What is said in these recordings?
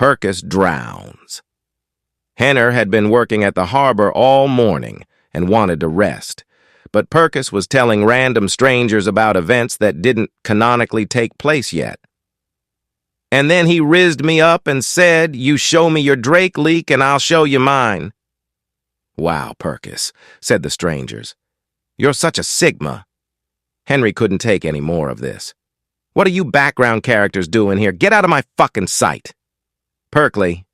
Percus Drowns. Henner had been working at the harbor all morning and wanted to rest, but Percus was telling random strangers about events that didn't canonically take place yet. And then he rizzed me up and said, "You show me your Drake leak and I'll show you mine." "Wow, Percus," said the strangers. "You're such a Sigma." Henry couldn't take any more of this. "What are you background characters doing here? Get out of my fucking sight." "Percley,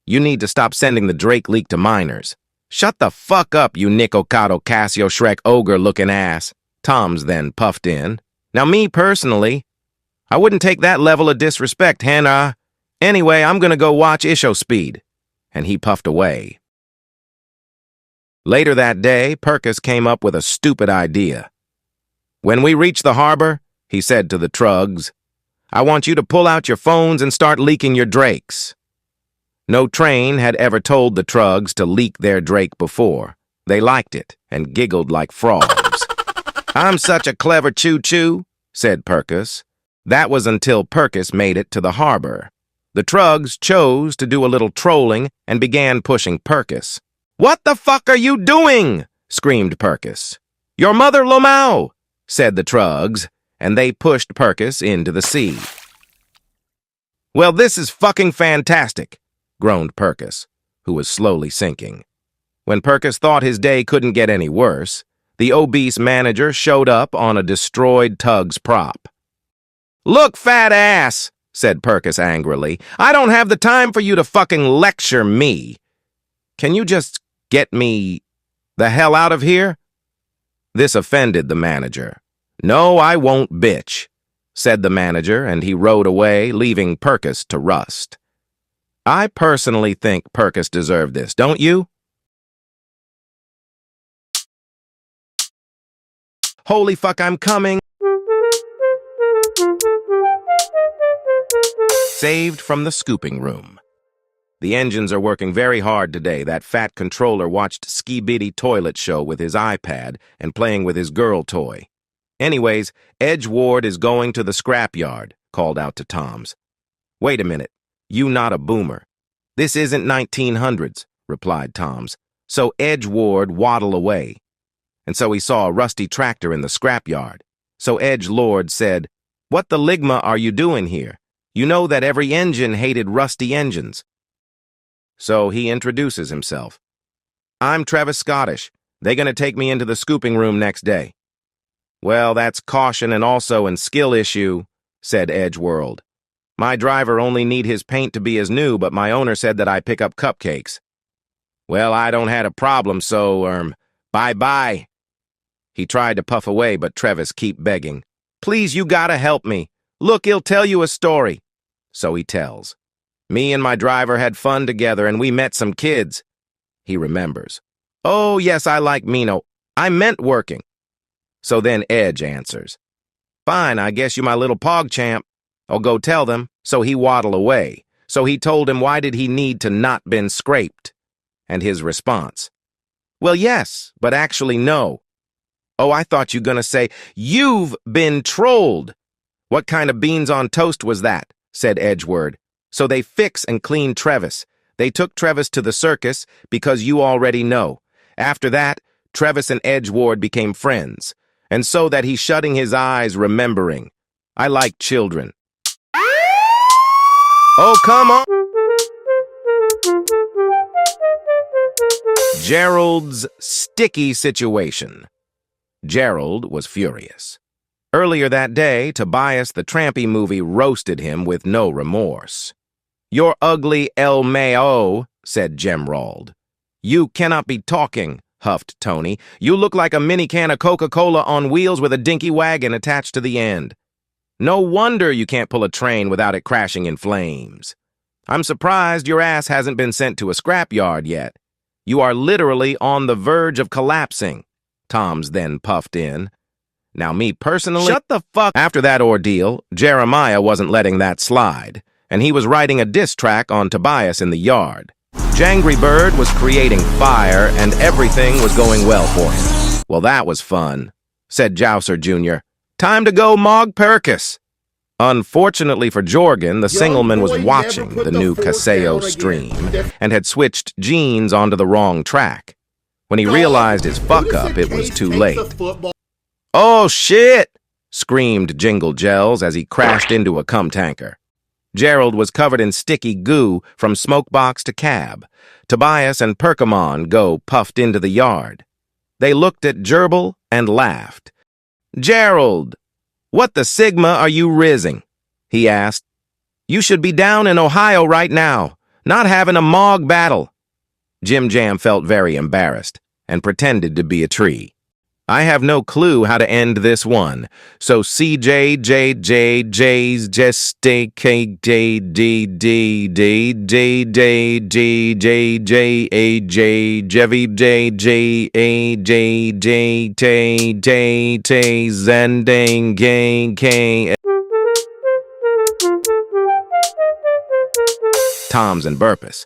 you need to stop sending the Drake leak to minors." "Shut the fuck up, you Nicocado Cassio Shrek ogre-looking ass," Toms then puffed in. "Now me personally, I wouldn't take that level of disrespect, Hannah. Anyway, I'm gonna go watch Isho Speed." And he puffed away. Later that day, Percus came up with a stupid idea. "When we reach the harbor," he said to the Trugs, "I want you to pull out your phones and start leaking your Drakes." No train had ever told the Trugs to leak their Drake before. They liked it and giggled like frogs. "I'm such a clever choo-choo," said Percus. That was until Percus made it to the harbor. The Trugs chose to do a little trolling and began pushing Percus. "What the fuck are you doing?" screamed Percus. "Your mother Lomao," said the Trugs, and they pushed Percus into the sea. "Well, this is fucking fantastic," groaned Percus, who was slowly sinking. When Percus thought his day couldn't get any worse, the obese manager showed up on a destroyed tug's prop. "Look, fat ass," said Percus angrily, "I don't have the time for you to fucking lecture me. Can you just get me the hell out of here?" This offended the manager. "No, I won't, bitch," said the manager, and he rode away, leaving Percus to rust. I personally think Percus deserved this, don't you? Holy fuck, I'm coming! Saved from the scooping room. The engines are working very hard today. That fat controller watched Skibidi Toilet Show with his iPad and playing with his girl toy. Anyways, Edgard is going to the scrapyard, called out to Toms. "Wait a minute, you not a boomer." "This isn't 1900s, replied Toms. So Edgard waddled away. And so he saw a rusty tractor in the scrapyard. So Edgelord said, "What the ligma are you doing here? You know that every engine hated rusty engines." So he introduces himself. "I'm Trevish Scottish. They gonna take me into the scooping room next day." "Well, that's caution and also an skill issue," said Edgeworld. "My driver only need his paint to be as new, but my owner said that I pick up cupcakes." "Well, I don't had a problem, so, bye-bye." He tried to puff away, but Trevish keep begging. "Please, you gotta help me. Look, he'll tell you a story." So he tells. "Me and my driver had fun together, and we met some kids." He remembers. "Oh, yes, I like Mino. I meant working." So then Edge answers. "Fine, I guess you my little pog champ. I'll go tell them." So he waddled away. So he told him why did he need to not been scraped. And his response. "Well, yes, but actually no." "Oh, I thought you gonna say, you've been trolled." "What kind of beans on toast was that?" said Edgeward. So they fix and clean Trevish. They took Trevish to the circus because you already know. After that, Trevish and Edgeward became friends. And so that he's shutting his eyes remembering. I like children. Oh, come on! Jarald's sticky situation. Jarald was furious. Earlier that day, Tobias the Trampy movie roasted him with no remorse. "You're ugly, El Mayo," said Jarald. "You cannot be talking," huffed Tony. "You look like a mini can of Coca-Cola on wheels with a dinky wagon attached to the end. No wonder you can't pull a train without it crashing in flames. I'm surprised your ass hasn't been sent to a scrapyard yet. You are literally on the verge of collapsing." Toms then puffed in. Now me personally— Shut the fuck— After that ordeal, Jeremiah wasn't letting that slide, and he was writing a diss track on Tobias in the yard. Jangry Bird was creating fire, and everything was going well for him. "Well, that was fun," said Jouser Jr. "Time to go Mog Percus." Unfortunately for Jorgen, the singleman was watching the new Caseo stream and had switched genes onto the wrong track. When he realized his fuck-up, it was too late. "Oh, shit!" screamed Jingle Gels as he crashed into a cum tanker. Jarald was covered in sticky goo from smokebox to cab. Tobias and Perkamon go puffed into the yard. They looked at Gerbil and laughed. "Jarald, what the Sigma are you rizzing?" he asked. "You should be down in Ohio right now, not having a Mog battle." Jim Jam felt very embarrassed and pretended to be a tree. "I have no clue how to end this one, so CJJJJ's just stay KDDDDDDDJJJAJ Jevy JJAJJ Zendang Gang K. Tom's and Berpis.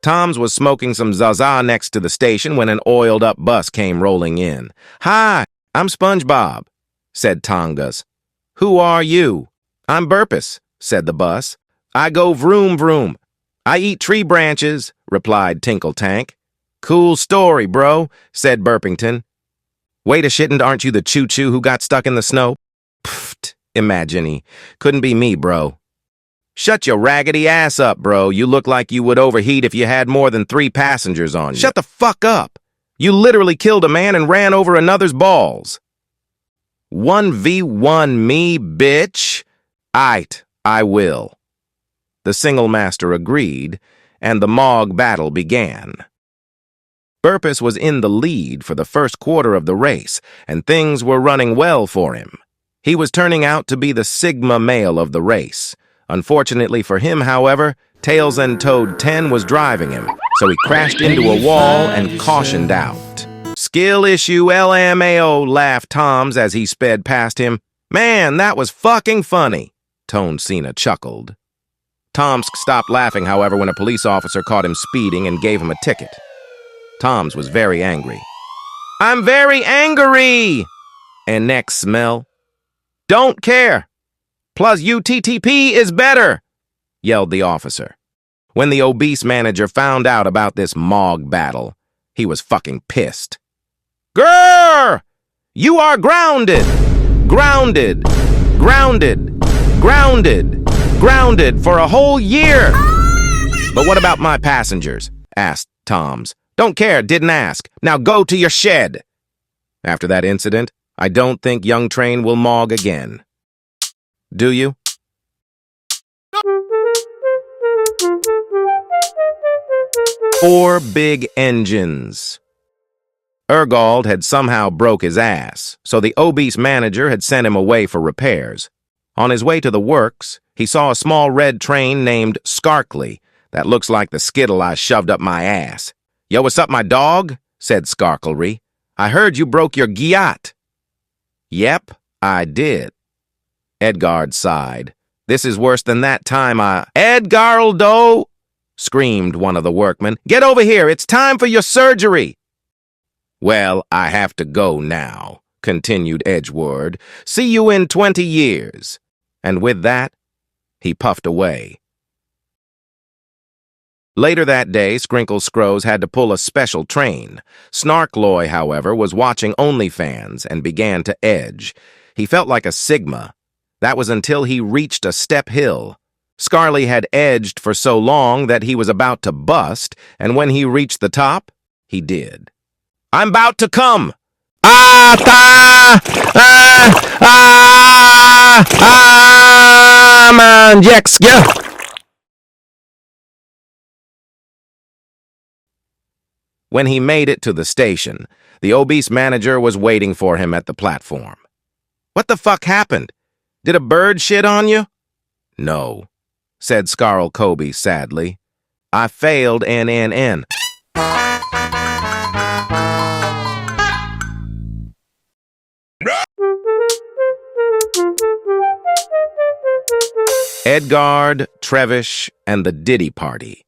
Tom's was smoking some Zaza next to the station when an oiled-up bus came rolling in. "Hi, I'm SpongeBob," said Tongas. "Who are you?" "I'm Berpis," said the bus. "I go vroom vroom." "I eat tree branches," replied Tinkle Tank. "Cool story, bro," said Burpington. "Wait a shit, and aren't you the choo-choo who got stuck in the snow?" "Pfft, imagine-y. Couldn't be me, bro." "Shut your raggedy ass up, bro. You look like you would overheat if you had more than 3 passengers on you." "Shut the fuck up. You literally killed a man and ran over another's balls." 1v1 me, bitch. "Aight, I will." The single master agreed, and the Mog battle began. Berpis was in the lead for the first quarter of the race, and things were running well for him. He was turning out to be the Sigma male of the race. Unfortunately for him, however, Tails and Toad 10 was driving him, so he crashed into a wall and cautioned out. "Skill issue LMAO," laughed Toms as he sped past him. "Man, that was fucking funny." Tone Cena chuckled. Toms stopped laughing, however, when a police officer caught him speeding and gave him a ticket. Toms was very angry. "I'm very angry!" And next smell. "Don't care. Plus UTTP is better," yelled the officer. When the obese manager found out about this Mog battle, he was fucking pissed. "Grrr! You are grounded! Grounded! Grounded! Grounded! Grounded for a whole year!" "But what about my passengers?" asked Toms. "Don't care, didn't ask. Now go to your shed." After that incident, I don't think Young Train will Mog again. Do you? Four big engines. Edgard had somehow broke his ass, so the obese manager had sent him away for repairs. On his way to the works, he saw a small red train named Skarkley that looks like the skittle I shoved up my ass. "Yo, what's up, my dog?" said Skarkley. "I heard you broke your gyat." "Yep, I did." Edgard sighed. "This is worse than that time Edgardo!" screamed one of the workmen. "Get over here, it's time for your surgery." "Well, I have to go now," continued Edgard. "See you in 20 years. And with that, he puffed away. Later that day, Scrinkle Scrose had to pull a special train. Snarkloy, however, was watching OnlyFans and began to edge. He felt like a Sigma. That was until he reached a step hill. Skarkley had edged for so long that he was about to bust, and when he reached the top, he did. "I'm about to come!" Man, Jex, yeah. When he made it to the station, the obese manager was waiting for him at the platform. "What the fuck happened? Did a bird shit on you?" "No," said Skarl Kobe sadly. "I failed NNN. Edgard, Trevish, and the Diddy party.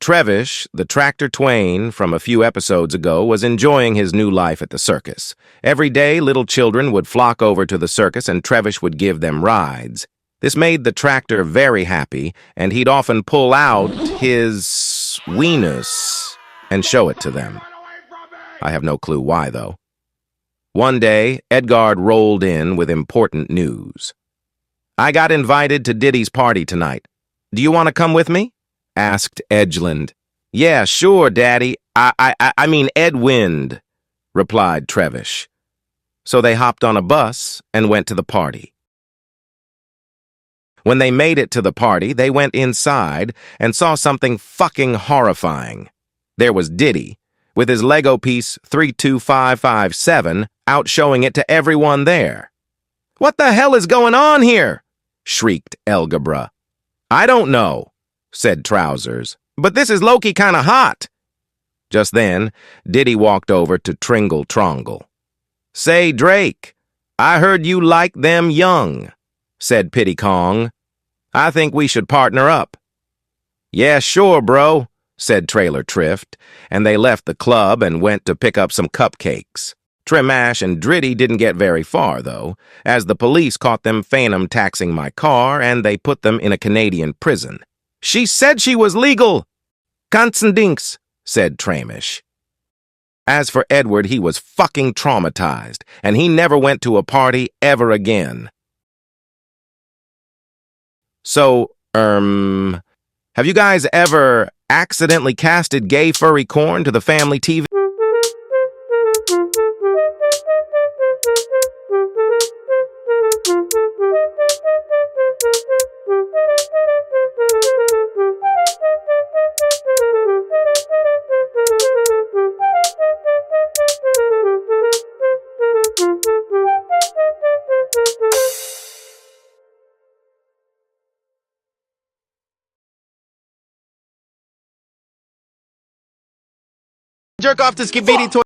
Trevish, the tractor twain from a few episodes ago, was enjoying his new life at the circus. Every day, little children would flock over to the circus and Trevish would give them rides. This made the tractor very happy, and he'd often pull out his weenus and show it to them. I have no clue why, though. One day, Edgard rolled in with important news. "I got invited to Diddy's party tonight. Do you want to come with me?" asked Edgeland. "Yeah, sure, Daddy. I mean Edwind," replied Trevish. So they hopped on a bus and went to the party. When they made it to the party, they went inside and saw something fucking horrifying. There was Diddy, with his Lego piece 32557 out showing it to everyone there. "What the hell is going on here?" shrieked Elgebra. "I don't know," said Trousers, "but this is low-key kinda hot." Just then, Diddy walked over to Tringle Trongle. "Say, Drake, I heard you like them young," said Pitty Kong. "I think we should partner up." "Yeah, sure, bro," said Trailer Trift, and they left the club and went to pick up some cupcakes. Tremash and Diddy didn't get very far, though, as the police caught them phantom taxing my car and they put them in a Canadian prison. "She said she was legal!" "Kantsendinks," said Tramish. As for Edward, he was fucking traumatized, and he never went to a party ever again. So, have you guys ever accidentally casted gay furry corn to the family TV? Jerk off to Skibidi toy.